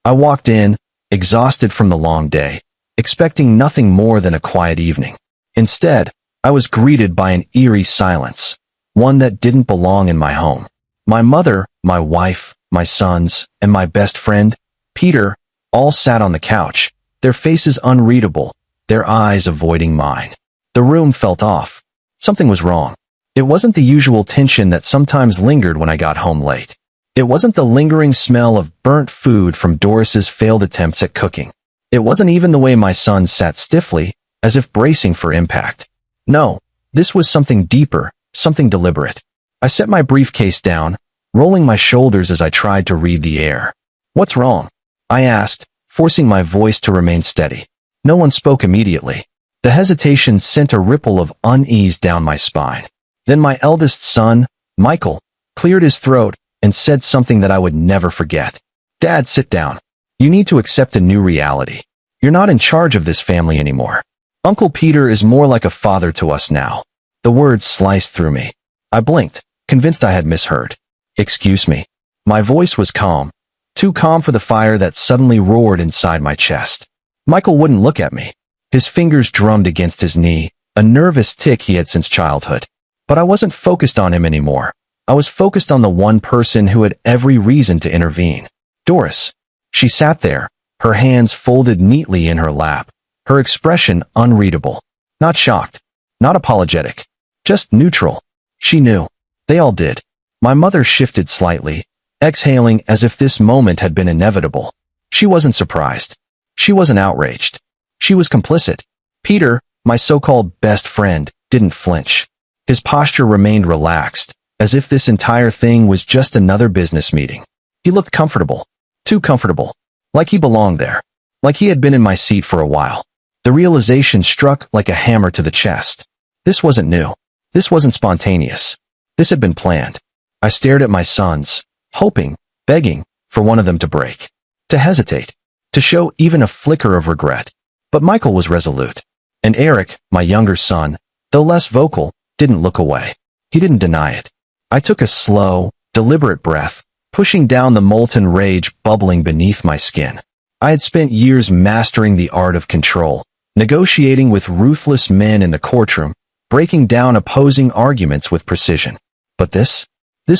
I walked in, exhausted from the long day, expecting nothing more than a quiet evening. Instead, I was greeted by an eerie silence, one that didn't belong in my home. My mother, my wife, my sons, and my best friend, Peter, all sat on the couch, their faces unreadable, their eyes avoiding mine. The room felt off. Something was wrong. It wasn't the usual tension that sometimes lingered when I got home late. It wasn't the lingering smell of burnt food from Doris's failed attempts at cooking. It wasn't even the way my son sat stiffly, as if bracing for impact. No, this was something deeper, something deliberate. I set my briefcase down, rolling my shoulders as I tried to read the air. "What's wrong?" I asked, forcing my voice to remain steady. No one spoke immediately. The hesitation sent a ripple of unease down my spine. Then my eldest son, Michael, cleared his throat and said something that I would never forget. "Dad, sit down. You need to accept a new reality. You're not in charge of this family anymore. Uncle Peter is more like a father to us now." The words sliced through me. I blinked, convinced I had misheard. "Excuse me." My voice was calm, too calm for the fire that suddenly roared inside my chest. Michael wouldn't look at me. His fingers drummed against his knee, a nervous tic he had since childhood. But I wasn't focused on him anymore. I was focused on the one person who had every reason to intervene. Doris. She sat there, her hands folded neatly in her lap, her expression unreadable. Not shocked, not apologetic, just neutral. She knew. They all did. My mother shifted slightly, exhaling as if this moment had been inevitable. She wasn't surprised. She wasn't outraged. She was complicit. Peter, my so-called best friend, didn't flinch. His posture remained relaxed, as if this entire thing was just another business meeting. He looked comfortable. Too comfortable. Like he belonged there. Like he had been in my seat for a while. The realization struck like a hammer to the chest. This wasn't new. This wasn't spontaneous. This had been planned. I stared at my sons, hoping, begging, for one of them to break. To hesitate. To show even a flicker of regret. But Michael was resolute. And Eric, my younger son, though less vocal, didn't look away. He didn't deny it. I took a slow, deliberate breath, pushing down the molten rage bubbling beneath my skin. I had spent years mastering the art of control, negotiating with ruthless men in the courtroom, breaking down opposing arguments with precision. But this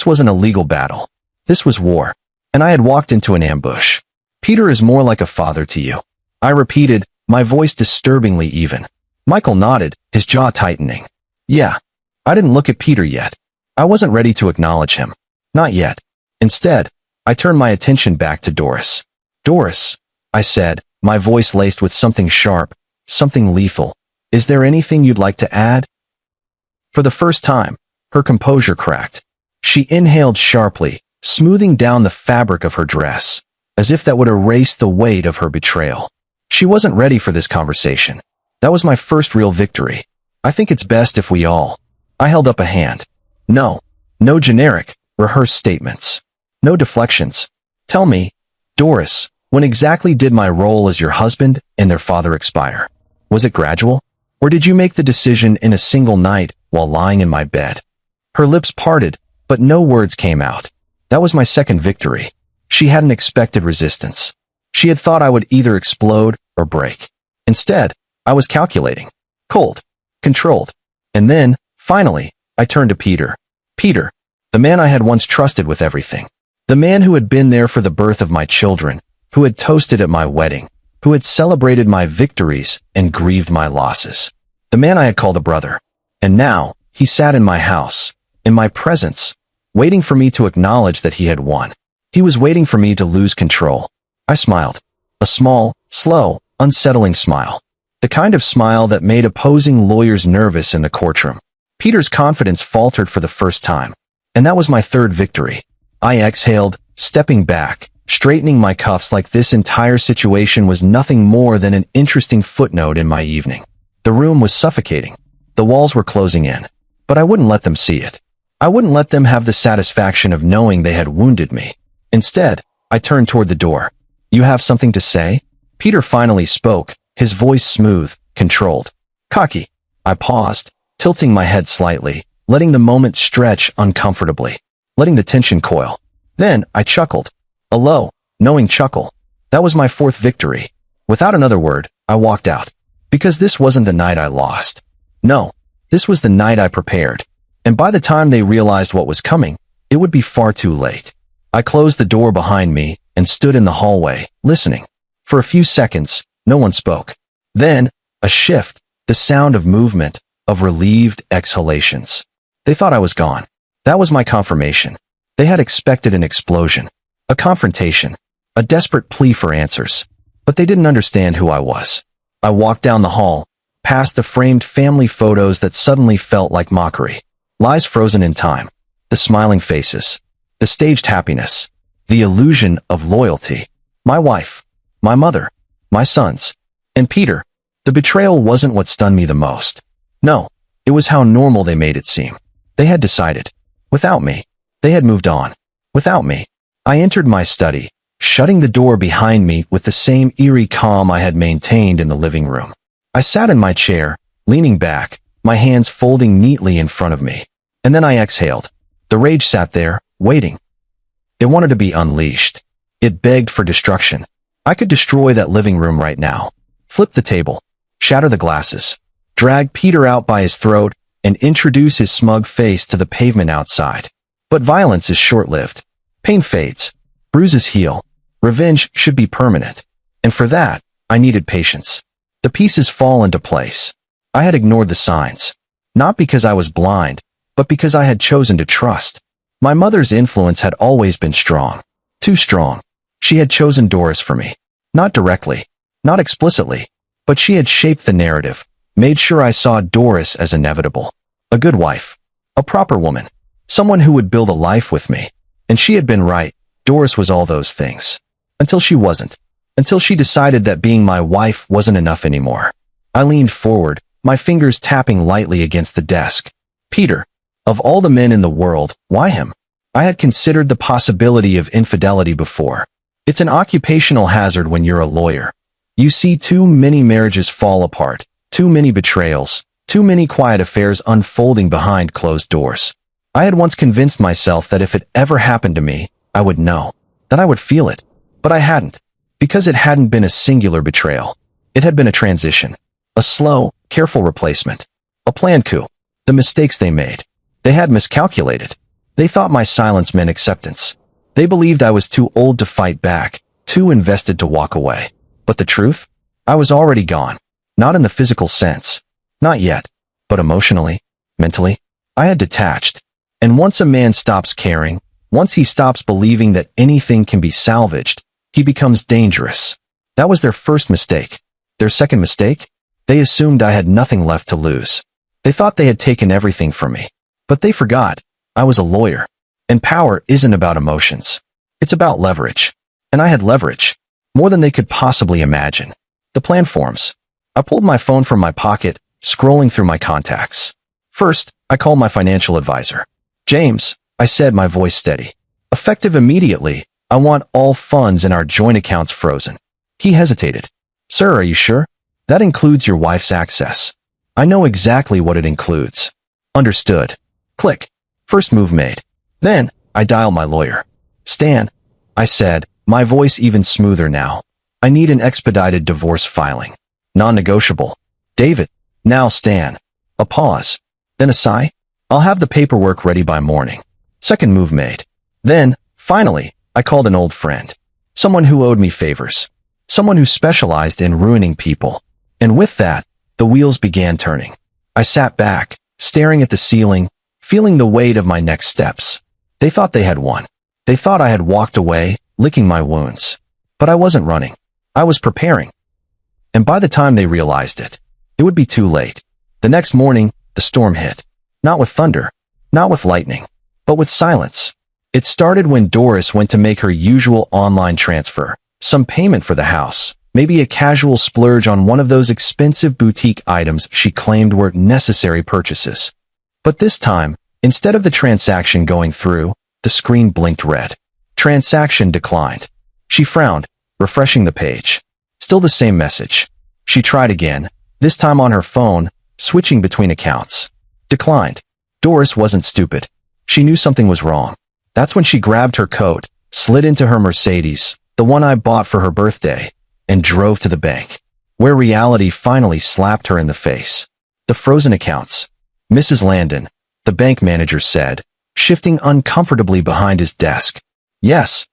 wasn't a legal battle. This was war. And I had walked into an ambush. "Peter is more like a father to you," I repeated, my voice disturbingly even. Michael nodded, his jaw tightening. "Yeah." I didn't look at Peter yet. I wasn't ready to acknowledge him. Not yet. Instead, I turned my attention back to Doris. "Doris," I said, my voice laced with something sharp, something lethal. "Is there anything you'd like to add?" For the first time, her composure cracked. She inhaled sharply, smoothing down the fabric of her dress, as if that would erase the weight of her betrayal. She wasn't ready for this conversation. That was my first real victory. "I think it's best if we all..." I held up a hand. No generic, rehearsed statements. No deflections. "Tell me, Doris, when exactly did my role as your husband and their father expire? Was it gradual? Or did you make the decision in a single night while lying in my bed?" Her lips parted, but no words came out. That was my second victory. She hadn't expected resistance. She had thought I would either explode or break. Instead, I was calculating. Cold. Controlled. And then, finally, I turned to Peter. Peter, the man I had once trusted with everything. The man who had been there for the birth of my children, who had toasted at my wedding, who had celebrated my victories and grieved my losses. The man I had called a brother. And now, he sat in my house, in my presence, waiting for me to acknowledge that he had won. He was waiting for me to lose control. I smiled. A small, slow, unsettling smile. The kind of smile that made opposing lawyers nervous in the courtroom. Peter's confidence faltered for the first time. And that was my third victory. I exhaled, stepping back, straightening my cuffs like this entire situation was nothing more than an interesting footnote in my evening. The room was suffocating. The walls were closing in. But I wouldn't let them see it. I wouldn't let them have the satisfaction of knowing they had wounded me. Instead, I turned toward the door. "You have something to say?" Peter finally spoke, his voice smooth, controlled. Cocky. I paused, tilting my head slightly, letting the moment stretch uncomfortably, letting the tension coil. Then I chuckled. A low, knowing chuckle. That was my fourth victory. Without another word, I walked out. Because this wasn't the night I lost. No, this was the night I prepared. And by the time they realized what was coming, it would be far too late. I closed the door behind me and stood in the hallway, listening. For a few seconds, no one spoke. Then, a shift, the sound of movement, of relieved exhalations. They thought I was gone. That was my confirmation. They had expected an explosion, a confrontation, a desperate plea for answers. But they didn't understand who I was. I walked down the hall, past the framed family photos that suddenly felt like mockery. Lies frozen in time. The smiling faces. The staged happiness. The illusion of loyalty. My wife. My mother. My sons. And Peter. The betrayal wasn't what stunned me the most. No, it was how normal they made it seem. They had decided. Without me. They had moved on. Without me. I entered my study, shutting the door behind me with the same eerie calm I had maintained in the living room. I sat in my chair, leaning back, my hands folding neatly in front of me. And then I exhaled. The rage sat there, waiting. It wanted to be unleashed. It begged for destruction. I could destroy that living room right now. Flip the table. Shatter the glasses. Drag Peter out by his throat and introduce his smug face to the pavement outside. But violence is short-lived. Pain fades. Bruises heal. Revenge should be permanent. And for that, I needed patience. The pieces fall into place. I had ignored the signs. Not because I was blind, but because I had chosen to trust. My mother's influence had always been strong. Too strong. She had chosen Doris for me. Not directly. Not explicitly. But she had shaped the narrative. Made sure I saw Doris as inevitable. A good wife. A proper woman. Someone who would build a life with me. And she had been right. Doris was all those things. Until she wasn't. Until she decided that being my wife wasn't enough anymore. I leaned forward, my fingers tapping lightly against the desk. Peter. Of all the men in the world, why him? I had considered the possibility of infidelity before. It's an occupational hazard when you're a lawyer. You see too many marriages fall apart, too many betrayals, too many quiet affairs unfolding behind closed doors. I had once convinced myself that if it ever happened to me, I would know, that I would feel it. But I hadn't. Because it hadn't been a singular betrayal. It had been a transition. A slow, careful replacement. A planned coup. The mistakes they made. They had miscalculated. They thought my silence meant acceptance. They believed I was too old to fight back, too invested to walk away. But the truth? I was already gone. Not in the physical sense. Not yet. But emotionally, mentally, I had detached. And once a man stops caring, once he stops believing that anything can be salvaged, he becomes dangerous. That was their first mistake. Their second mistake? They assumed I had nothing left to lose. They thought they had taken everything from me. But they forgot. I was a lawyer. And power isn't about emotions. It's about leverage. And I had leverage. More than they could possibly imagine. The plan forms. I pulled my phone from my pocket, scrolling through my contacts. First, I called my financial advisor. James, I said, my voice steady. Effective immediately, I want all funds in our joint accounts frozen. He hesitated. Sir, are you sure? That includes your wife's access. I know exactly what it includes. Understood. Click. First move made. Then, I dialed my lawyer. Stan, I said, my voice even smoother now. I need an expedited divorce filing. Non-negotiable. David. Now Stan. A pause. Then a sigh. I'll have the paperwork ready by morning. Second move made. Then, finally, I called an old friend. Someone who owed me favors. Someone who specialized in ruining people. And with that, the wheels began turning. I sat back, staring at the ceiling, feeling the weight of my next steps. They thought they had won. They thought I had walked away, licking my wounds. But I wasn't running. I was preparing. And by the time they realized it, it would be too late. The next morning, the storm hit. Not with thunder, not with lightning, but with silence. It started when Doris went to make her usual online transfer, some payment for the house, maybe a casual splurge on one of those expensive boutique items she claimed were necessary purchases. But this time, instead of the transaction going through, the screen blinked red. Transaction declined. She frowned, refreshing the page. Still the same message. She tried again, this time on her phone, switching between accounts. Declined. Doris wasn't stupid. She knew something was wrong. That's when she grabbed her coat, slid into her Mercedes, the one I bought for her birthday, and drove to the bank, where reality finally slapped her in the face. The frozen accounts. Mrs. Landon, the bank manager said, shifting uncomfortably behind his desk. Yes.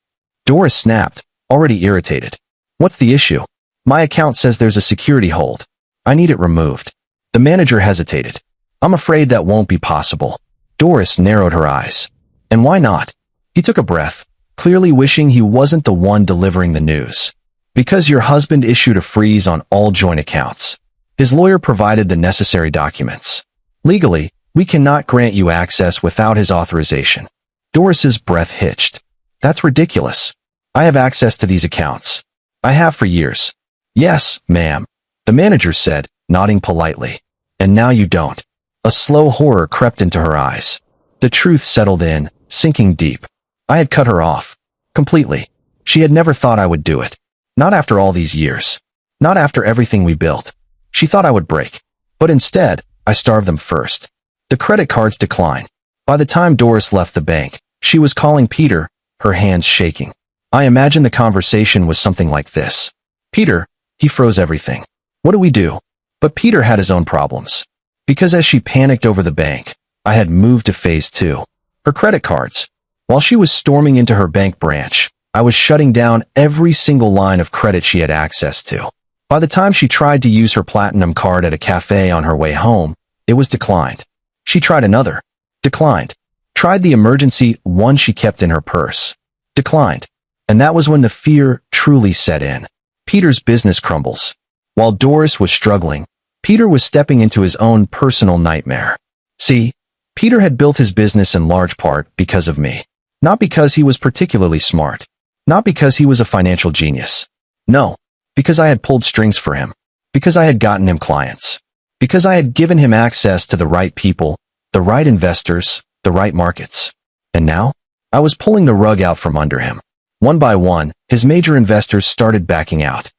Doris snapped, already irritated. What's the issue? My account says there's a security hold. I need it removed. The manager hesitated. I'm afraid that won't be possible. Doris narrowed her eyes. And why not? He took a breath, clearly wishing he wasn't the one delivering the news. Because your husband issued a freeze on all joint accounts. His lawyer provided the necessary documents. Legally, we cannot grant you access without his authorization. Doris's breath hitched. That's ridiculous. I have access to these accounts. I have for years. Yes, ma'am, the manager said, nodding politely. And now you don't. A slow horror crept into her eyes. The truth settled in, sinking deep. I had cut her off. Completely. She had never thought I would do it. Not after all these years. Not after everything we built. She thought I would break. But instead, I starved them first. The credit cards declined. By the time Doris left the bank, she was calling Peter, her hands shaking. I imagine the conversation was something like this. Peter, he froze everything. What do we do? But Peter had his own problems. Because as she panicked over the bank, I had moved to phase 2. Her credit cards. While she was storming into her bank branch, I was shutting down every single line of credit she had access to. By the time she tried to use her platinum card at a cafe on her way home, it was declined. She tried another. Declined. Tried the emergency one she kept in her purse. Declined. And that was when the fear truly set in. Peter's business crumbles. While Doris was struggling, Peter was stepping into his own personal nightmare. See, Peter had built his business in large part because of me. Not because he was particularly smart. Not because he was a financial genius. No, because I had pulled strings for him. Because I had gotten him clients. Because I had given him access to the right people, the right investors, the right markets. And now, I was pulling the rug out from under him. One by one, his major investors started backing out.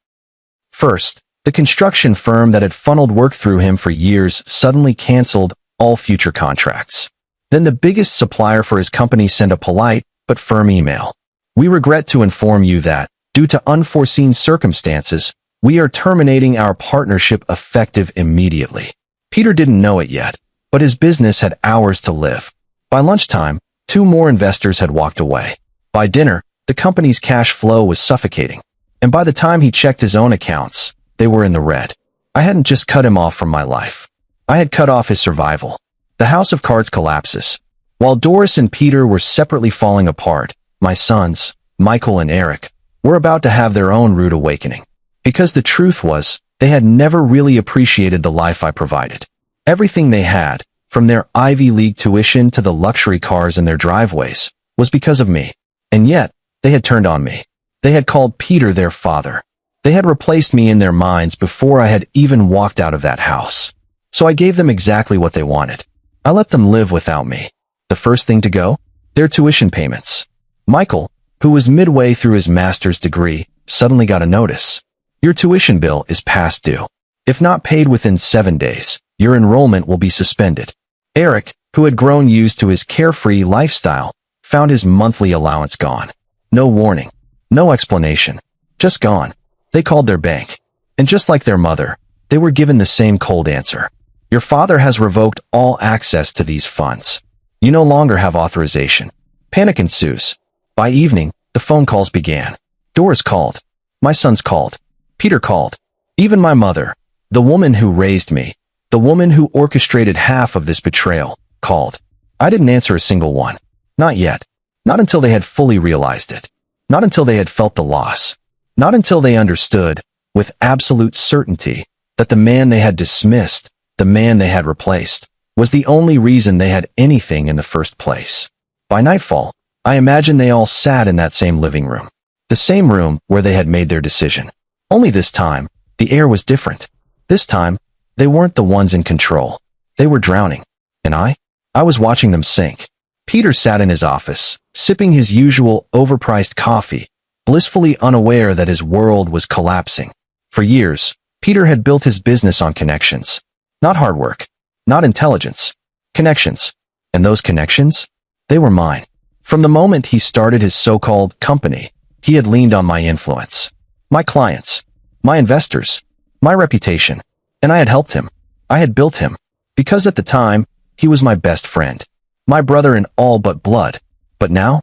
First, the construction firm that had funneled work through him for years suddenly canceled all future contracts. Then the biggest supplier for his company sent a polite but firm email. We regret to inform you that, due to unforeseen circumstances, we are terminating our partnership effective immediately. Peter didn't know it yet, but his business had hours to live. By lunchtime, 2 more investors had walked away. By dinner, the company's cash flow was suffocating. And by the time he checked his own accounts, they were in the red. I hadn't just cut him off from my life. I had cut off his survival. The house of cards collapses. While Doris and Peter were separately falling apart, my sons, Michael and Eric, were about to have their own rude awakening. Because the truth was, they had never really appreciated the life I provided. Everything they had, from their Ivy League tuition to the luxury cars in their driveways, was because of me. And yet, they had turned on me. They had called Peter their father. They had replaced me in their minds before I had even walked out of that house. So I gave them exactly what they wanted. I let them live without me. The first thing to go? Their tuition payments. Michael, who was midway through his master's degree, suddenly got a notice. Your tuition bill is past due. If not paid within 7 days, your enrollment will be suspended. Eric, who had grown used to his carefree lifestyle, found his monthly allowance gone. No warning. No explanation. Just gone. They called their bank. And just like their mother, they were given the same cold answer. Your father has revoked all access to these funds. You no longer have authorization. Panic ensues. By evening, the phone calls began. Doris called. My sons called. Peter called. Even my mother, the woman who raised me, the woman who orchestrated half of this betrayal, called. I didn't answer a single one. Not yet. Not until they had fully realized it. Not until they had felt the loss. Not until they understood, with absolute certainty, that the man they had dismissed, the man they had replaced, was the only reason they had anything in the first place. By nightfall, I imagine they all sat in that same living room. The same room where they had made their decision. Only this time, the air was different. This time, they weren't the ones in control. They were drowning. And I was watching them sink. Peter sat in his office, sipping his usual overpriced coffee, blissfully unaware that his world was collapsing. For years, Peter had built his business on connections. Not hard work. Not intelligence. Connections. And those connections? They were mine. From the moment he started his so-called company, He had leaned on my influence, my clients, my investors, my reputation, and I had helped him. I had built him. Because at the time, he was my best friend, my brother in all but blood. But now,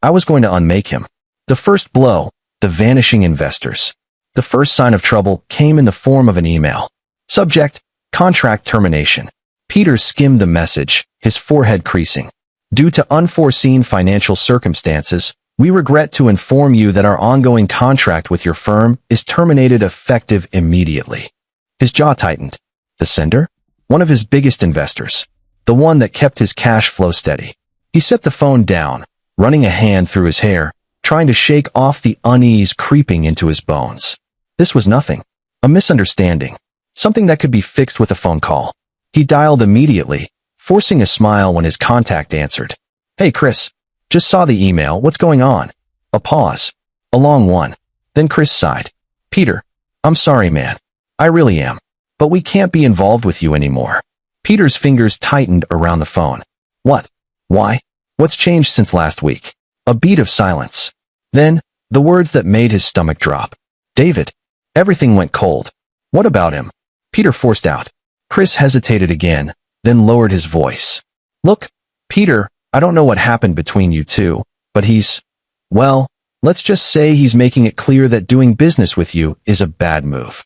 I was going to unmake him. The first blow, the vanishing investors. The first sign of trouble came in the form of an email. Subject, contract termination. Peter skimmed the message, his forehead creasing. Due to unforeseen financial circumstances, we regret to inform you that our ongoing contract with your firm is terminated effective immediately. His jaw tightened. The sender? One of his biggest investors. The one that kept his cash flow steady. He set the phone down, running a hand through his hair, trying to shake off the unease creeping into his bones. This was nothing. A misunderstanding. Something that could be fixed with a phone call. He dialed immediately, forcing a smile when his contact answered. Hey, Chris. Just saw the email. What's going on? A pause. A long one. Then Chris sighed. Peter, I'm sorry, man. I really am. But we can't be involved with you anymore. Peter's fingers tightened around the phone. What? Why? What's changed since last week? A beat of silence. Then, the words that made his stomach drop. David. Everything went cold. What about him? Peter forced out. Chris hesitated again, then lowered his voice. Look, Peter, I don't know what happened between you two, but well, let's just say he's making it clear that doing business with you is a bad move.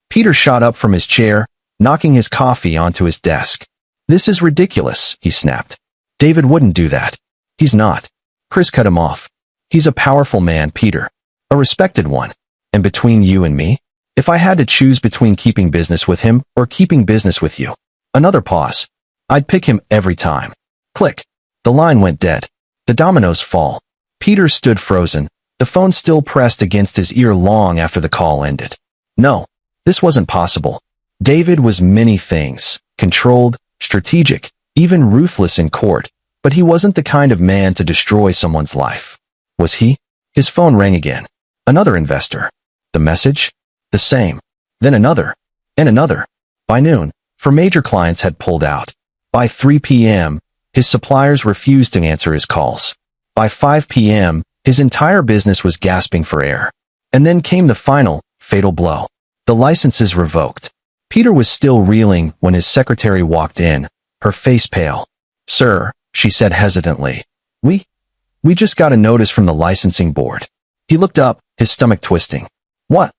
Peter shot up from his chair, knocking his coffee onto his desk. This is ridiculous, he snapped. David wouldn't do that. He's not. Chris cut him off. He's a powerful man, Peter. A respected one. And between you and me, if I had to choose between keeping business with him or keeping business with you, another pause, I'd pick him every time. Click. The line went dead. The dominoes fall. Peter stood frozen, the phone still pressed against his ear long after the call ended. No, this wasn't possible. David was many things, controlled, strategic, even ruthless in court, but he wasn't the kind of man to destroy someone's life. Was he? His phone rang again. Another investor. The message? The same. Then another. And another. By noon, four major clients had pulled out. By 3 p.m., his suppliers refused to answer his calls. By 5 p.m., his entire business was gasping for air. And then came the final, fatal blow. The licenses revoked. Peter was still reeling when his secretary walked in, her face pale. Sir, she said hesitantly. We just got a notice from the licensing board. He looked up, his stomach twisting. What?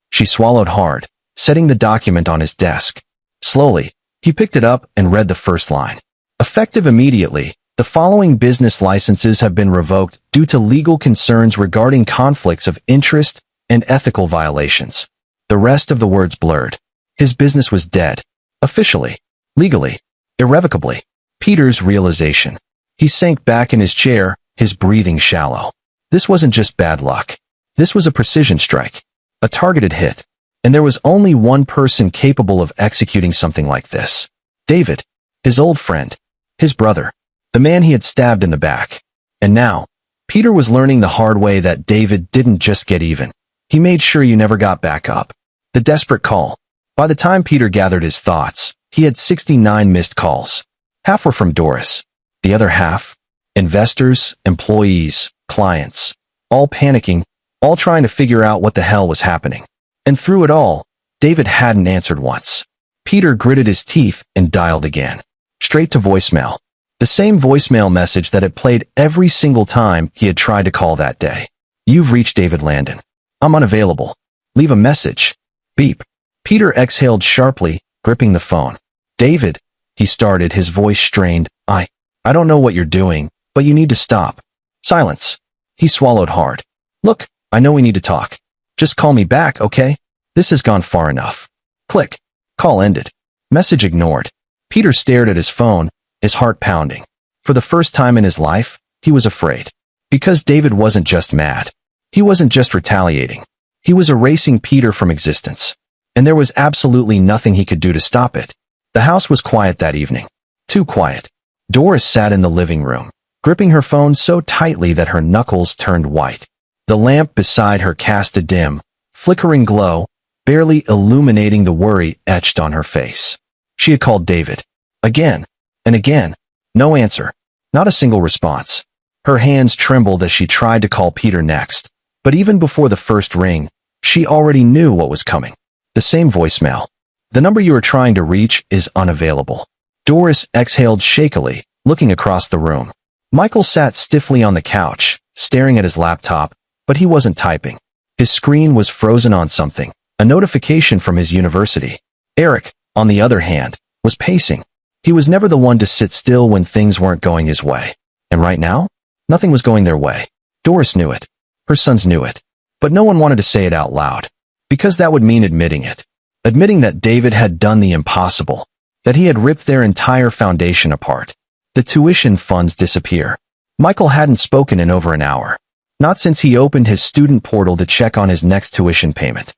She swallowed hard, setting the document on his desk. Slowly, he picked it up and read the first line. Effective immediately, the following business licenses have been revoked due to legal concerns regarding conflicts of interest and ethical violations. The rest of the words blurred. His business was dead. Officially. Legally. Irrevocably. Peter's realization. He sank back in his chair, his breathing shallow. This wasn't just bad luck. This was a precision strike. A targeted hit. And there was only one person capable of executing something like this. David. His old friend. His brother. The man he had stabbed in the back. And now, Peter was learning the hard way that David didn't just get even. He made sure you never got back up. The desperate call. By the time Peter gathered his thoughts, he had 69 missed calls. Half were from Doris. The other half? Investors, employees, clients. All panicking, all trying to figure out what the hell was happening. And through it all, David hadn't answered once. Peter gritted his teeth and dialed again. Straight to voicemail. The same voicemail message that had played every single time he had tried to call that day. You've reached David Landon. I'm unavailable. Leave a message. Beep. Peter exhaled sharply, gripping the phone. David, he started, his voice strained. I don't know what you're doing, but you need to stop. Silence. He swallowed hard. Look, I know we need to talk. Just call me back, okay? This has gone far enough. Click. Call ended. Message ignored. Peter stared at his phone, his heart pounding. For the first time in his life, he was afraid. Because David wasn't just mad. He wasn't just retaliating. He was erasing Peter from existence. And there was absolutely nothing he could do to stop it. The house was quiet that evening. Too quiet. Doris sat in the living room, gripping her phone so tightly that her knuckles turned white. The lamp beside her cast a dim, flickering glow, barely illuminating the worry etched on her face. She had called David. Again and again. No answer. Not a single response. Her hands trembled as she tried to call Peter next, but even before the first ring, she already knew what was coming. The same voicemail. The number you are trying to reach is unavailable. Doris exhaled shakily, looking across the room. Michael sat stiffly on the couch, staring at his laptop, but he wasn't typing. His screen was frozen on something, a notification from his university. Eric, on the other hand, was pacing. He was never the one to sit still when things weren't going his way. And right now, nothing was going their way. Doris knew it. Her sons knew it. But no one wanted to say it out loud, because that would mean admitting it. Admitting that David had done the impossible, that he had ripped their entire foundation apart. The tuition funds disappear. Michael hadn't spoken in over an hour. Not since he opened his student portal to check on his next tuition payment.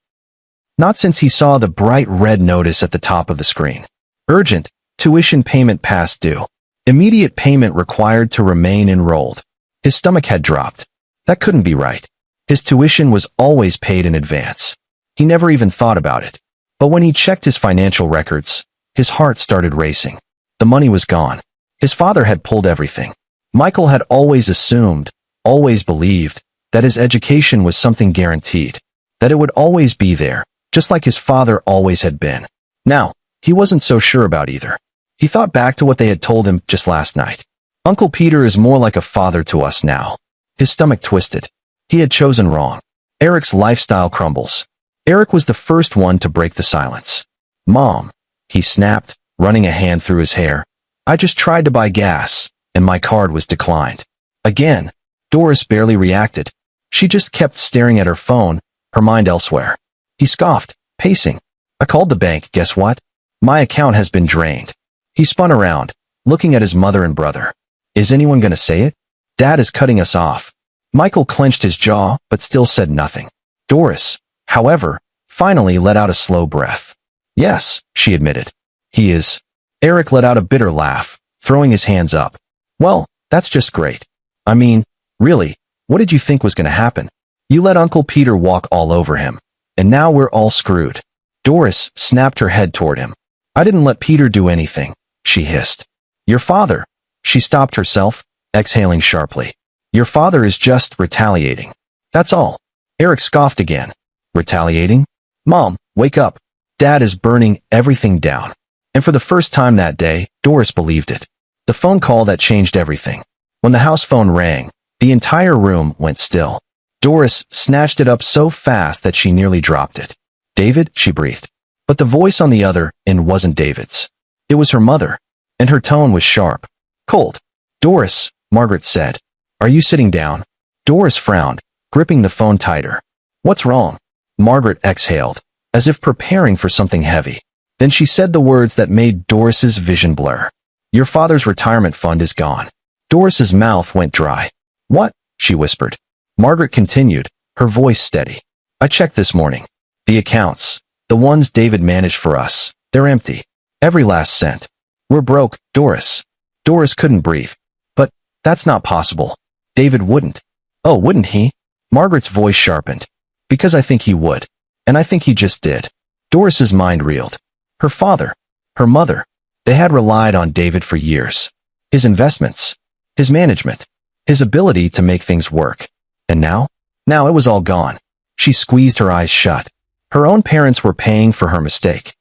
Not since he saw the bright red notice at the top of the screen. Urgent, tuition payment past due. Immediate payment required to remain enrolled. His stomach had dropped. That couldn't be right. His tuition was always paid in advance. He never even thought about it. But when he checked his financial records, his heart started racing. The money was gone. His father had pulled everything. Michael had always assumed, always believed, that his education was something guaranteed, that it would always be there, just like his father always had been. Now, he wasn't so sure about either. He thought back to what they had told him just last night. Uncle Peter is more like a father to us now. His stomach twisted. He had chosen wrong. Eric's lifestyle crumbles. Eric was the first one to break the silence. Mom, he snapped, running a hand through his hair. I just tried to buy gas, and my card was declined. Again, Doris barely reacted. She just kept staring at her phone, her mind elsewhere. He scoffed, pacing. I called the bank, guess what? My account has been drained. He spun around, looking at his mother and brother. Is anyone going to say it? Dad is cutting us off. Michael clenched his jaw, but still said nothing. Doris, however, finally let out a slow breath. Yes, she admitted. He is. Eric let out a bitter laugh, throwing his hands up. Well, that's just great. I mean, really, what did you think was going to happen? You let Uncle Peter walk all over him, and now we're all screwed. Doris snapped her head toward him. I didn't let Peter do anything, she hissed. Your father. She stopped herself, exhaling sharply. Your father is just retaliating. That's all. Eric scoffed again. Retaliating? Mom, wake up. Dad is burning everything down. And for the first time that day, Doris believed it. The phone call that changed everything. When the house phone rang, the entire room went still. Doris snatched it up so fast that she nearly dropped it. David, she breathed. But the voice on the other end wasn't David's. It was her mother, and her tone was sharp. Cold. Doris, Margaret said. Are you sitting down? Doris frowned, gripping the phone tighter. What's wrong? Margaret exhaled, as if preparing for something heavy. Then she said the words that made Doris's vision blur. Your father's retirement fund is gone. Doris's mouth went dry. What? She whispered. Margaret continued, her voice steady. I checked this morning. The accounts, the ones David managed for us, they're empty. Every last cent. We're broke, Doris. Doris couldn't breathe. But that's not possible. David wouldn't. Oh, wouldn't he? Margaret's voice sharpened. Because I think he would. And I think he just did. Doris's mind reeled. Her father, her mother, they had relied on David for years. His investments, his management, his ability to make things work. And now? Now it was all gone. She squeezed her eyes shut. Her own parents were paying for her mistake.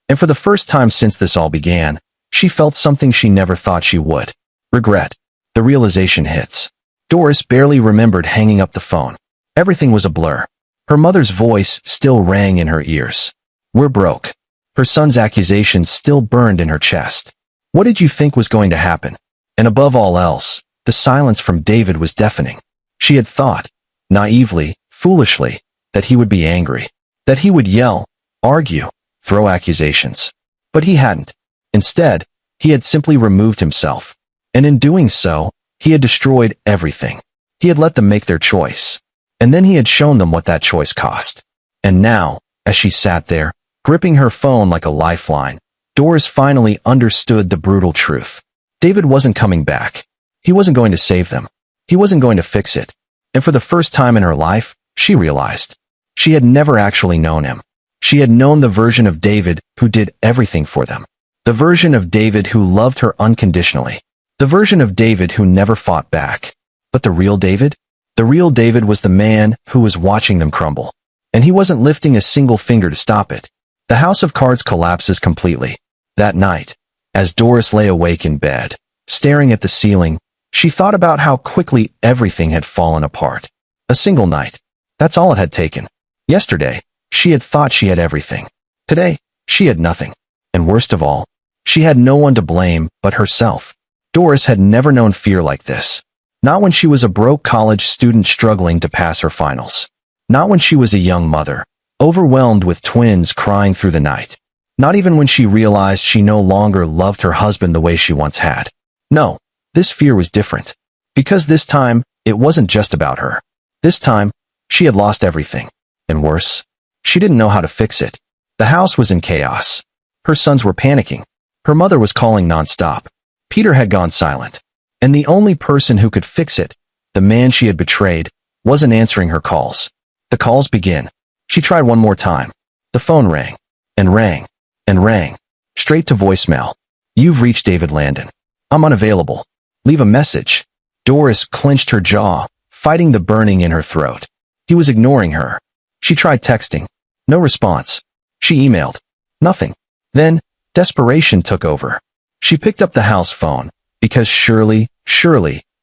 And for the first time since this all began, she felt something she never thought she would. Regret. The realization hits. Doris barely remembered hanging up the phone. Everything was a blur. Her mother's voice still rang in her ears. We're broke. Her son's accusations still burned in her chest. What did you think was going to happen? And above all else, the silence from David was deafening. She had thought, naively, foolishly, that he would be angry, that he would yell, argue, throw accusations. But he hadn't. Instead, he had simply removed himself. And in doing so, he had destroyed everything. He had let them make their choice. And then he had shown them what that choice cost. And now, as she sat there, gripping her phone like a lifeline, Doris finally understood the brutal truth. David wasn't coming back. He wasn't going to save them. He wasn't going to fix it. And for the first time in her life, she realized. She had never actually known him. She had known the version of David who did everything for them. The version of David who loved her unconditionally. The version of David who never fought back. But the real David? The real David was the man who was watching them crumble. And he wasn't lifting a single finger to stop it. The house of cards collapses completely. That night, as Doris lay awake in bed, staring at the ceiling, she thought about how quickly everything had fallen apart. A single night. That's all it had taken. Yesterday, she had thought she had everything. Today, she had nothing. And worst of all, she had no one to blame but herself. Doris had never known fear like this. Not when she was a broke college student struggling to pass her finals. Not when she was a young mother, overwhelmed with twins crying through the night. Not even when she realized she no longer loved her husband the way she once had. No, this fear was different. Because this time, it wasn't just about her. This time, she had lost everything. And worse, she didn't know how to fix it. The house was in chaos. Her sons were panicking. Her mother was calling nonstop. Peter had gone silent. And the only person who could fix it, the man she had betrayed, wasn't answering her calls. The calls began. She tried one more time. The phone rang. And rang. And rang. Straight to voicemail. You've reached David Landon. I'm unavailable. Leave a message. Doris clenched her jaw, fighting the burning in her throat. He was ignoring her. She tried texting. No response. She emailed. Nothing. Then, desperation took over. She picked up the house phone, because surely,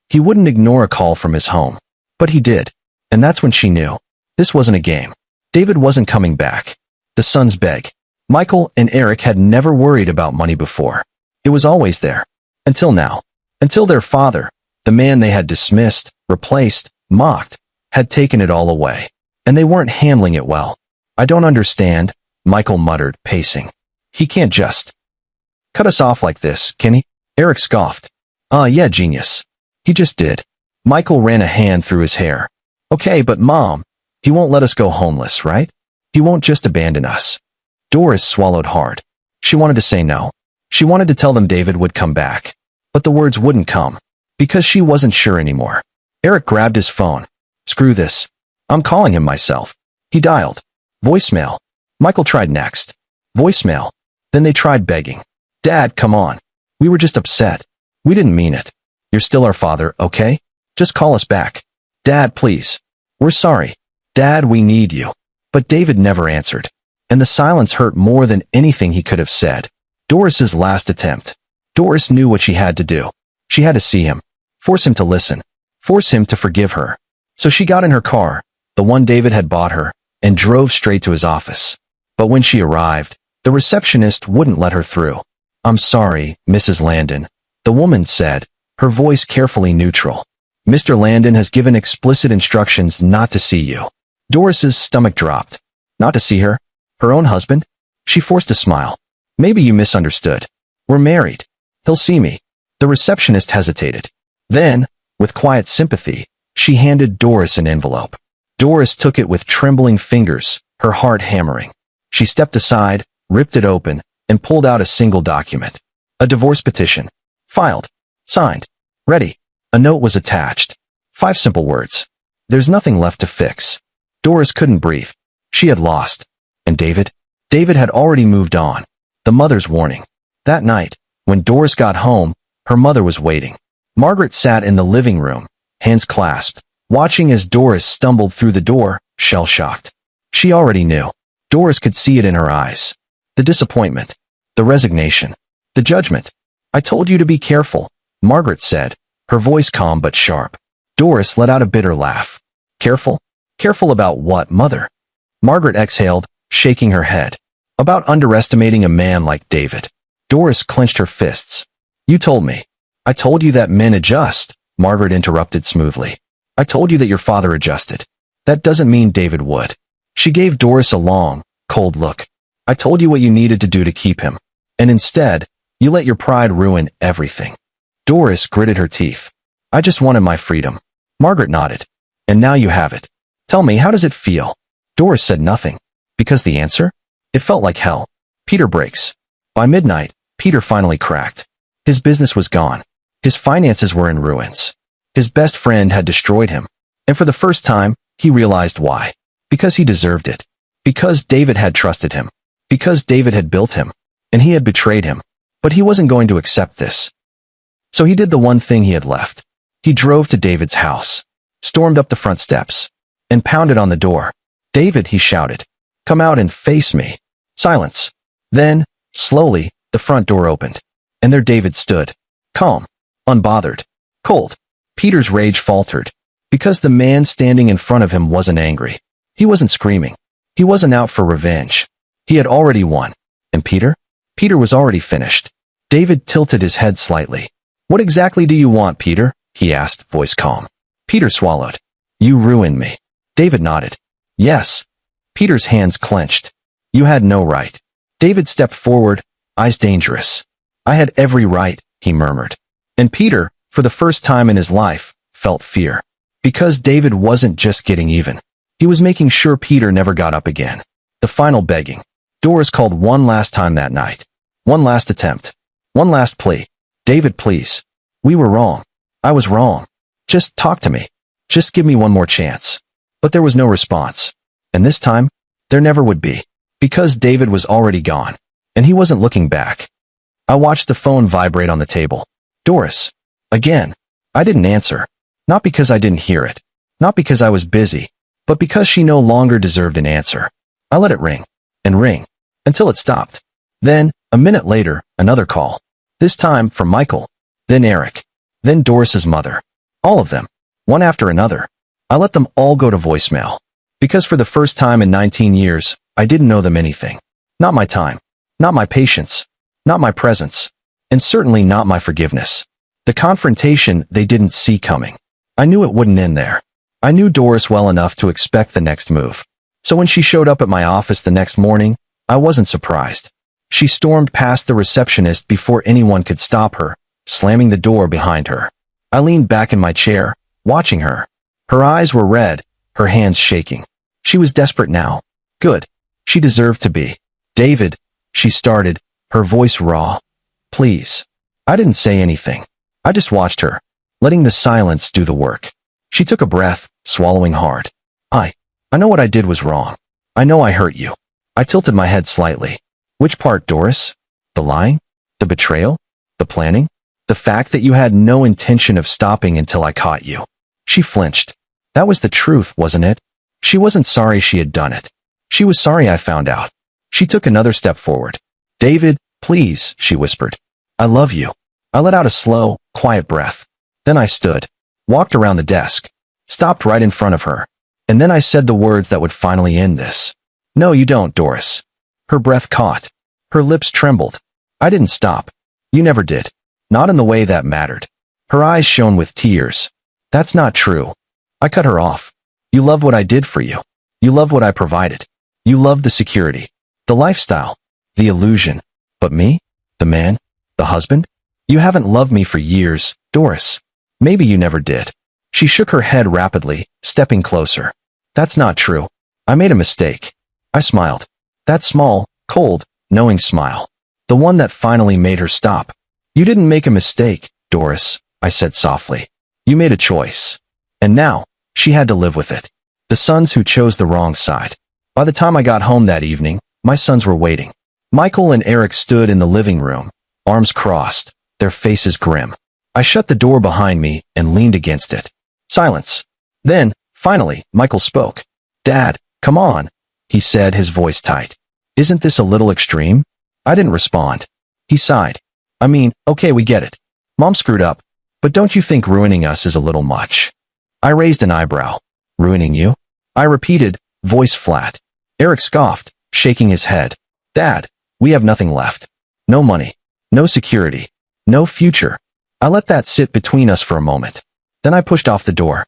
he wouldn't ignore a call from his home. But he did. And that's when she knew. This wasn't a game. David wasn't coming back. The sons begged. Michael and Eric had never worried about money before. It was always there. Until now. Until their father, the man they had dismissed, replaced, mocked, had taken it all away. And they weren't handling it well. I don't understand, Michael muttered, pacing. He can't just cut us off like this, can he? Eric scoffed. Yeah, genius. He just did. Michael ran a hand through his hair. Okay, but Mom, he won't let us go homeless, right? He won't just abandon us. Doris swallowed hard. She wanted to say no. She wanted to tell them David would come back. But the words wouldn't come. Because she wasn't sure anymore. Eric grabbed his phone. Screw this. I'm calling him myself. He dialed. Voicemail. Michael tried next. Voicemail. Then they tried begging. Dad, come on. We were just upset. We didn't mean it. You're still our father, okay? Just call us back. Dad, please. We're sorry. Dad, we need you. But David never answered. And the silence hurt more than anything he could have said. Doris's last attempt. Doris knew what she had to do. She had to see him. Force him to listen. Force him to forgive her. So she got in her car, the one David had bought her, and drove straight to his office. But when she arrived, the receptionist wouldn't let her through. I'm sorry, Mrs. Landon, the woman said, her voice carefully neutral. Mr. Landon has given explicit instructions not to see you. Doris's stomach dropped. Not to see her? Her own husband? She forced a smile. Maybe you misunderstood. We're married. He'll see me. The receptionist hesitated. Then, with quiet sympathy, she handed Doris an envelope. Doris took it with trembling fingers, her heart hammering. She stepped aside, ripped it open, and pulled out a single document. A divorce petition. Filed. Signed. Ready. A note was attached. 5 simple words. There's nothing left to fix. Doris couldn't breathe. She had lost. And David? David had already moved on. The mother's warning. That night, when Doris got home, her mother was waiting. Margaret sat in the living room, hands clasped, watching as Doris stumbled through the door, shell-shocked. She already knew. Doris could see it in her eyes. The disappointment. The resignation. The judgment. I told you to be careful, Margaret said, her voice calm but sharp. Doris let out a bitter laugh. Careful? Careful about what, Mother? Margaret exhaled, shaking her head. About underestimating a man like David. Doris clenched her fists. You told me. I told you that men adjust, Margaret interrupted smoothly. I told you that your father adjusted. That doesn't mean David would. She gave Doris a long, cold look. I told you what you needed to do to keep him. And instead, you let your pride ruin everything. Doris gritted her teeth. I just wanted my freedom. Margaret nodded. And now you have it. Tell me, how does it feel? Doris said nothing. Because the answer? It felt like hell. Peter breaks. By midnight, Peter finally cracked. His business was gone. His finances were in ruins. His best friend had destroyed him. And for the first time, he realized why. Because he deserved it. Because David had trusted him. Because David had built him. And he had betrayed him. But he wasn't going to accept this. So he did the one thing he had left. He drove to David's house, stormed up the front steps, and pounded on the door. "David," he shouted. "Come out and face me." Silence. Then, slowly, the front door opened, and there David stood, calm, unbothered, cold. Peter's rage faltered, because the man standing in front of him wasn't angry. He wasn't screaming. He wasn't out for revenge. He had already won. And Peter? Peter was already finished. David tilted his head slightly. "What exactly do you want, Peter?" he asked, voice calm. Peter swallowed. "You ruined me." David nodded. "Yes." Peter's hands clenched. "You had no right." David stepped forward, eyes dangerous. "I had every right," he murmured. And Peter, for the first time in his life, felt fear. Because David wasn't just getting even. He was making sure Peter never got up again. The final begging. Doris called one last time that night. One last attempt. One last plea. "David, please. We were wrong. I was wrong. Just talk to me. Just give me one more chance." But there was no response. And this time, there never would be. Because David was already gone. And he wasn't looking back. I watched the phone vibrate on the table. Doris. Again. I didn't answer. Not because I didn't hear it. Not because I was busy. But because she no longer deserved an answer. I let it ring. And ring. Until it stopped. Then, a minute later, another call. This time from Michael. Then Eric. Then Doris's mother. All of them. One after another. I let them all go to voicemail. Because for the first time in 19 years, I didn't know them anything. Not my time. Not my patience. Not my presence. And certainly not my forgiveness. The confrontation they didn't see coming. I knew it wouldn't end there. I knew Doris well enough to expect the next move. So when she showed up at my office the next morning, I wasn't surprised. She stormed past the receptionist before anyone could stop her, slamming the door behind her. I leaned back in my chair, watching her. Her eyes were red, her hands shaking. She was desperate now. Good. She deserved to be. "David," she started, her voice raw. "Please." I didn't say anything. I just watched her, letting the silence do the work. She took a breath, swallowing hard. I know what I did was wrong. I know I hurt you." I tilted my head slightly. "Which part, Doris? The lying? The betrayal? The planning? The fact that you had no intention of stopping until I caught you?" She flinched. That was the truth, wasn't it? She wasn't sorry she had done it. She was sorry I found out. She took another step forward. "David, please," she whispered. "I love you." I let out a slow, quiet breath. Then I stood, walked around the desk, stopped right in front of her. And then I said the words that would finally end this. "No, you don't, Doris." Her breath caught. Her lips trembled. I didn't stop. You never did. Not in the way that mattered. Her eyes shone with tears. "That's not true." I cut her off. "You love what I did for you. You love what I provided. You love the security, the lifestyle, the illusion. But me? The man? The husband? You haven't loved me for years, Doris. Maybe you never did." She shook her head rapidly, stepping closer. "That's not true. I made a mistake." I smiled. That small, cold, knowing smile. The one that finally made her stop. "You didn't make a mistake, Doris," I said softly. "You made a choice. And now, she had to live with it. The sons who chose the wrong side." By the time I got home that evening, my sons were waiting. Michael and Eric stood in the living room, arms crossed, their faces grim. I shut the door behind me and leaned against it. Silence. Then, finally, Michael spoke. "Dad, come on," he said, his voice tight. "Isn't this a little extreme?" I didn't respond. He sighed. "I mean, okay, we get it. Mom screwed up. But don't you think ruining us is a little much?" I raised an eyebrow. "Ruining you?" I repeated, voice flat. Eric scoffed, shaking his head. "Dad, we have nothing left. No money. No security. No future." I let that sit between us for a moment. Then I pushed off the door,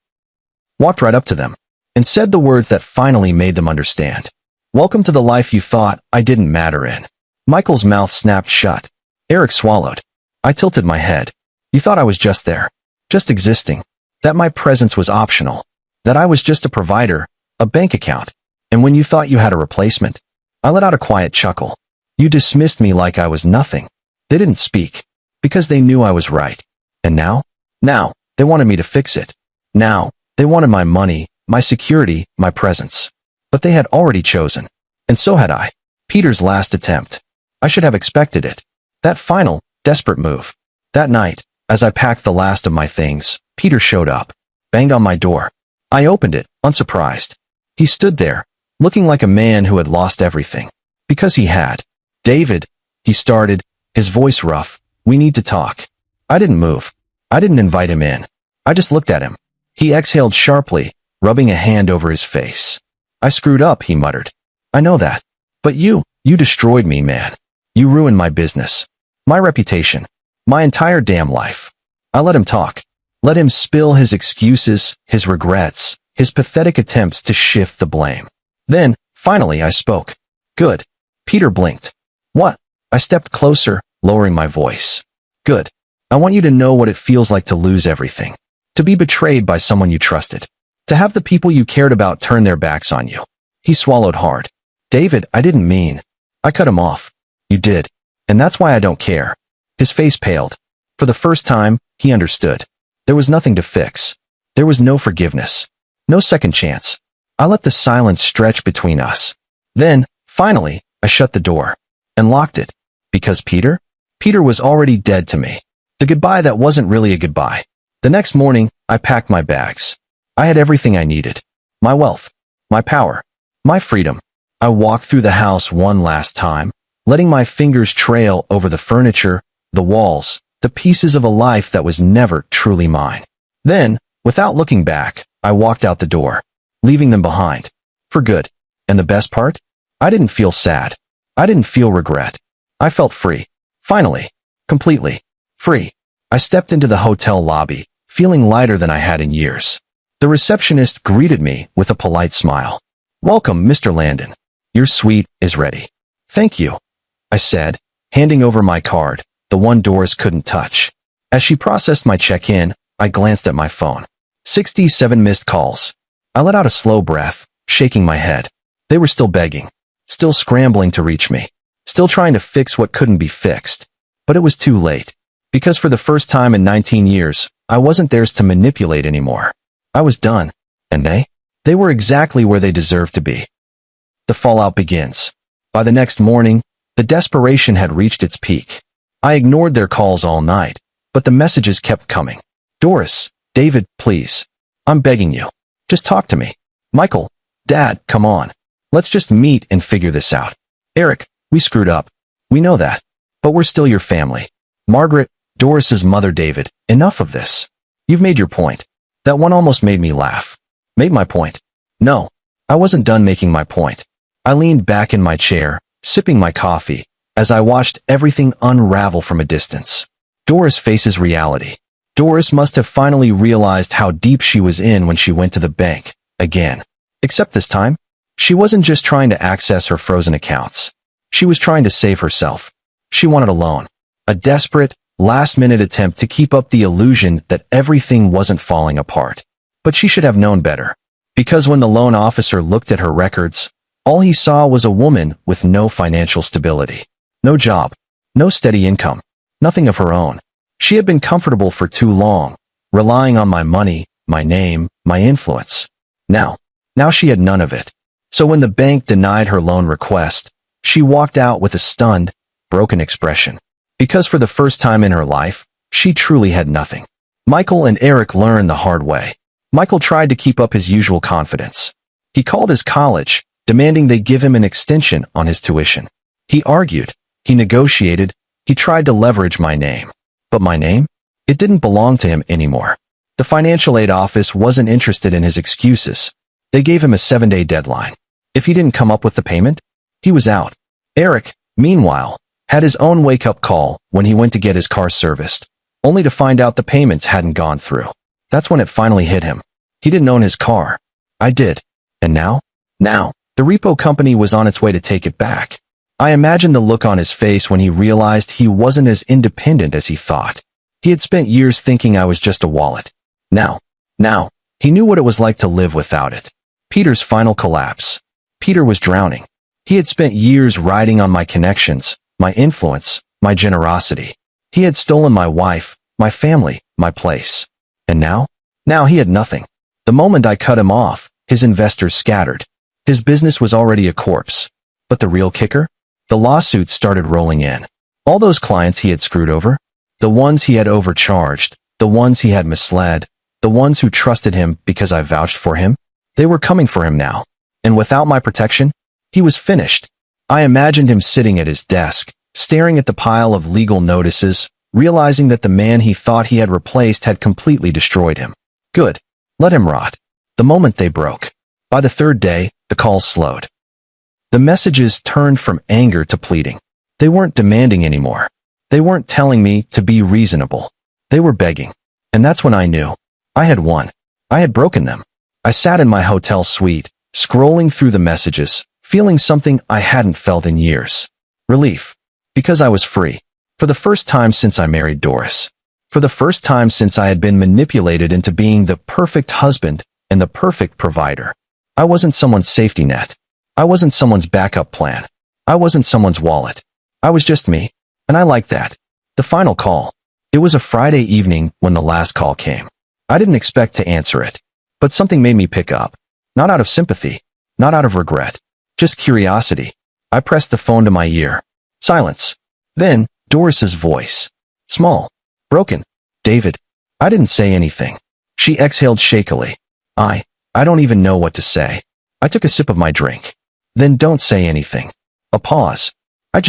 walked right up to them, and said the words that finally made them understand. "Welcome to the life you thought I didn't matter in." Michael's mouth snapped shut. Eric swallowed. I tilted my head. "You thought I was just there, just existing, that my presence was optional, that I was just a provider, a bank account, and when you thought you had a replacement." I let out a quiet chuckle. "You dismissed me like I was nothing." They didn't speak, because they knew I was right. And now? Now, they wanted me to fix it. Now, they wanted my money, my security, my presence. But they had already chosen. And so had I. Peter's last attempt. I should have expected it. That final, desperate move. That night, as I packed the last of my things, Peter showed up, banged on my door. I opened it, unsurprised. He stood there, looking like a man who had lost everything. Because he had. "David," he started, his voice rough, "we need to talk." I didn't move. I didn't invite him in. I just looked at him. He exhaled sharply, rubbing a hand over his face. "I screwed up," he muttered. "I know that. But you destroyed me, man. You ruined my business. My reputation. My entire damn life." I let him talk. Let him spill his excuses, his regrets, his pathetic attempts to shift the blame. Then, finally, I spoke. "Good." Peter blinked. "What?" I stepped closer, lowering my voice. "Good. I want you to know what it feels like to lose everything. To be betrayed by someone you trusted. To have the people you cared about turn their backs on you." He swallowed hard. "David, I didn't mean." I cut him off. "You did. And that's why I don't care." His face paled. For the first time, he understood. There was nothing to fix. There was no forgiveness. No second chance. I let the silence stretch between us. Then, finally, I shut the door. And locked it. Because Peter? Peter was already dead to me. The goodbye that wasn't really a goodbye. The next morning, I packed my bags. I had everything I needed. My wealth. My power. My freedom. I walked through the house one last time, letting my fingers trail over the furniture, the walls, the pieces of a life that was never truly mine. Then, without looking back, I walked out the door, leaving them behind. For good. And the best part? I didn't feel sad. I didn't feel regret. I felt free. Finally. Completely. Free. I stepped into the hotel lobby, feeling lighter than I had in years. The receptionist greeted me with a polite smile. "Welcome, Mr. Landon. Your suite is ready." "Thank you," I said, handing over my card, the one Doris couldn't touch. As she processed my check-in, I glanced at my phone. 67 missed calls. I let out a slow breath, shaking my head. They were still begging, still scrambling to reach me, still trying to fix what couldn't be fixed. But it was too late. Because for the first time in 19 years, I wasn't theirs to manipulate anymore. I was done. And they were exactly where they deserved to be. The fallout begins. By the next morning, the desperation had reached its peak. I ignored their calls all night, but the messages kept coming. "Doris, David, please. I'm begging you. Just talk to me. Michael, Dad, come on. Let's just meet and figure this out. Eric, we screwed up. We know that. But we're still your family. Margaret, Doris's mother, David, enough of this. You've made your point." That one almost made me laugh. Made my point. No, I wasn't done making my point. I leaned back in my chair, sipping my coffee, as I watched everything unravel from a distance. Doris faces reality. Doris must have finally realized how deep she was in when she went to the bank, again. Except this time, she wasn't just trying to access her frozen accounts. She was trying to save herself. She wanted a loan. A desperate, last-minute attempt to keep up the illusion that everything wasn't falling apart. But she should have known better. Because when the loan officer looked at her records, all he saw was a woman with no financial stability. No job. No steady income. Nothing of her own. She had been comfortable for too long, relying on my money, my name, my influence. Now she had none of it. So when the bank denied her loan request, she walked out with a stunned, broken expression. Because for the first time in her life, she truly had nothing. Michael and Eric learned the hard way. Michael tried to keep up his usual confidence. He called his college, demanding they give him an extension on his tuition. He argued. He negotiated. He tried to leverage my name. But my name? It didn't belong to him anymore. The financial aid office wasn't interested in his excuses. They gave him a 7-day deadline. If he didn't come up with the payment, he was out. Eric, meanwhile, had his own wake-up call when he went to get his car serviced, only to find out the payments hadn't gone through. That's when it finally hit him. He didn't own his car. I did. And now? Now, the repo company was on its way to take it back. I imagined the look on his face when he realized he wasn't as independent as he thought. He had spent years thinking I was just a wallet. Now, he knew what it was like to live without it. Peter's final collapse. Peter was drowning. He had spent years riding on my connections, my influence, my generosity. He had stolen my wife, my family, my place. And now he had nothing. The moment I cut him off, his investors scattered. His business was already a corpse. But the real kicker? The lawsuits started rolling in. All those clients he had screwed over, the ones he had overcharged, the ones he had misled, The ones who trusted him because I vouched for him? They were coming for him now. And without my protection, he was finished. I imagined him sitting at his desk, staring at the pile of legal notices, realizing that the man he thought he had replaced had completely destroyed him. Good. Let him rot. The moment they broke. By the third day, the calls slowed. The messages turned from anger to pleading. They weren't demanding anymore. They weren't telling me to be reasonable. They were begging. And that's when I knew. I had won. I had broken them. I sat in my hotel suite, scrolling through the messages, feeling something I hadn't felt in years. Relief. Because I was free. For the first time since I married Doris. For the first time since I had been manipulated into being the perfect husband and the perfect provider. I wasn't someone's safety net. I wasn't someone's backup plan. I wasn't someone's wallet. I was just me. And I liked that. The final call. It was a Friday evening when the last call came. I didn't expect to answer it. But something made me pick up. Not out of sympathy. Not out of regret. Just curiosity. I pressed the phone to my ear. Silence. Then, Doris's voice. Small. Broken. David. I didn't say anything. She exhaled shakily. I don't even know what to say. I took a sip of my drink. Then don't say anything. A pause. I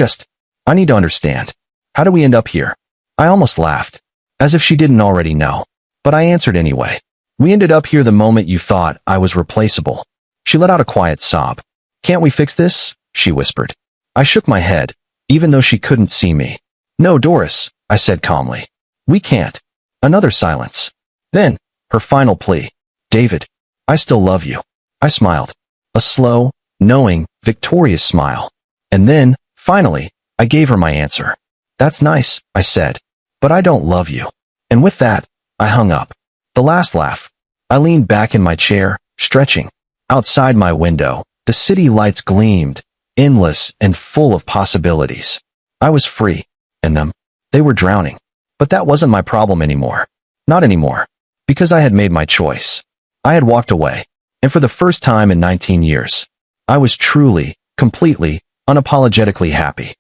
need to understand. How do we end up here? I almost laughed. As if she didn't already know. But I answered anyway. We ended up here the moment you thought I was replaceable. She let out a quiet sob. Can't we fix this? She whispered. I shook my head, even though she couldn't see me. No, Doris, I said calmly. We can't. Another silence. Then, her final plea. David, I still love you. I smiled. A slow, knowing, victorious smile. And then, finally, I gave her my answer. That's nice, I said. But I don't love you. And with that, I hung up. The last laugh. I leaned back in my chair, stretching. Outside my window, the city lights gleamed, endless and full of possibilities. I was free, and they were drowning. But that wasn't my problem anymore. Not anymore. Because I had made my choice. I had walked away. And for the first time in 19 years, I was truly, completely, unapologetically happy.